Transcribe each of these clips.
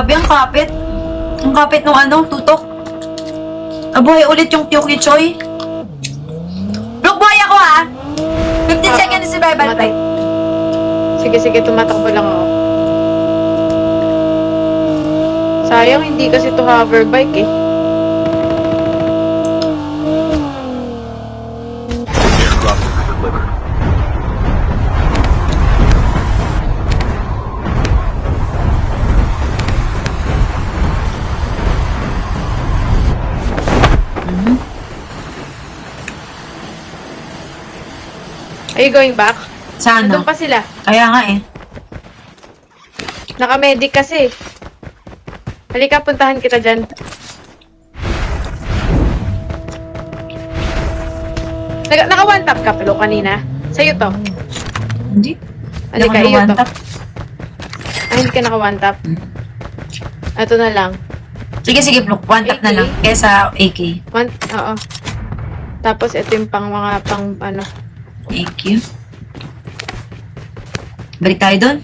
Grabe, ang kapit. Ang kapit nung ano, tutok. Abuhay ulit yung Tiyok ni Choy. Look, buhay ako ha! 15 seconds survival flight. Sige, tumatakbo lang ako. Sayang, hindi kasi to hoverbike eh. Airdrop is delivered. Are you going back? Sana. Nandun pa sila. Kaya nga eh. Naka-medic kasi. Halika, puntahan kita dyan. Naka-one tap ka palo kanina. Sa'yo to. Hindi. Halika, Hindi ako iyo to. na-one-tap. Ay, hindi ka naka-one tap. Ito na lang. Sige, Pluk. One tap na AK? lang. Kesa AK. Oo. Tapos, ito yung mga pang, ano. Thank you. Balik tayo doon.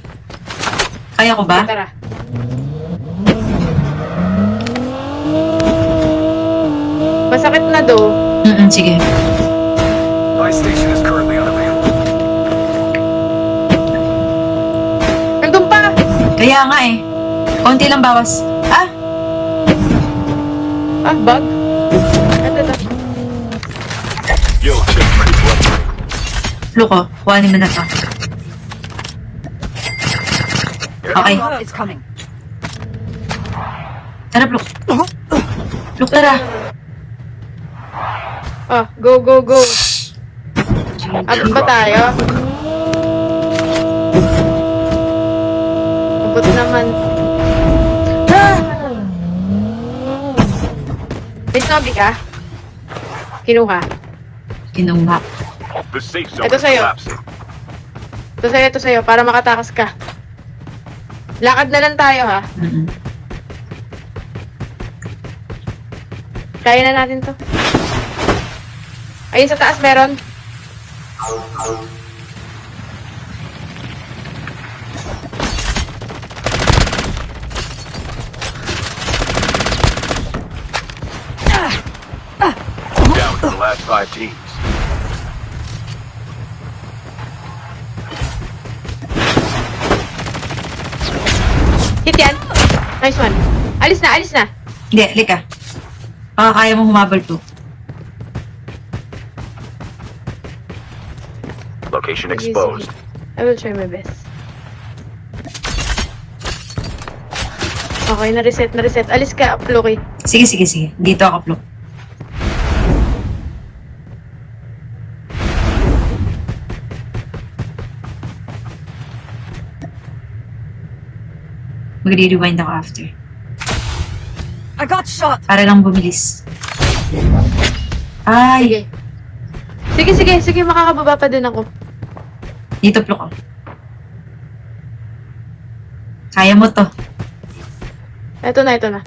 Kaya ko ba? Tara. Masakit na do. Sige. My station is currently unavailable. Nandun pa! Kaya nga eh. Konti lang bawas. Ah! Bug? Ito na. Yo, chip ready to upgrade. Pluk ko. Kuhanin mo na to. Okay. Airdrop is coming. Tara, Pluk. Pluk, tara. Go. Abot ba tayo? Abot naman. May sinabi ka? Kinuha. Kinuha. The safe zone Ito is sa'yo. collapsing. Ito sa'yo, para makatakas ka. Lakad na lang tayo, ha? Kaya na natin to. Ayun sa taas meron. Down to the last 5 teams. Hit yan. Nice one. Alis na. Hindi, lika. Baka kaya mo humabal to. Location Sige, exposed. I will try my best. Okay, na-reset. Alis ka, Loki. Sige. Dito ako, Pluk. Magre-rewind ako after. I got shot. Para lang bumilis. Ay! Sige, makakababa pa din ako. Dito, Pluk ko. Kaya mo to. Ito na.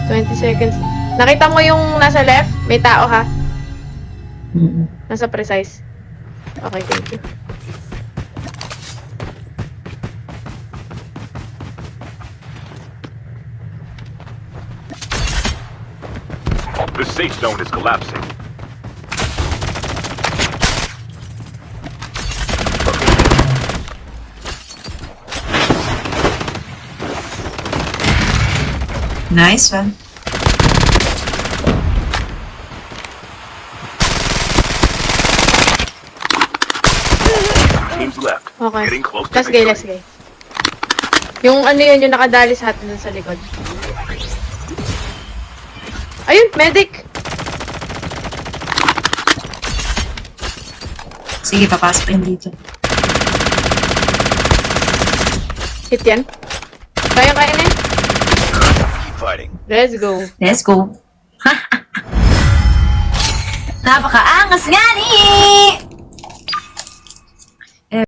...20 seconds. Nakita mo yung nasa left? May tao, ha? Nasa precise. Okay, thank you. The safe zone is collapsing. Nice one. Teams left. Okay. Getting close to Let's go. victory. Yung ano yun, yung nakadali sa atin dun sa likod. Ayun, medic! Sige, papasok yun dito. Hit yan. Kaya na yan. Keep fighting. Let's go. Let's go. Napakaangas nga ni!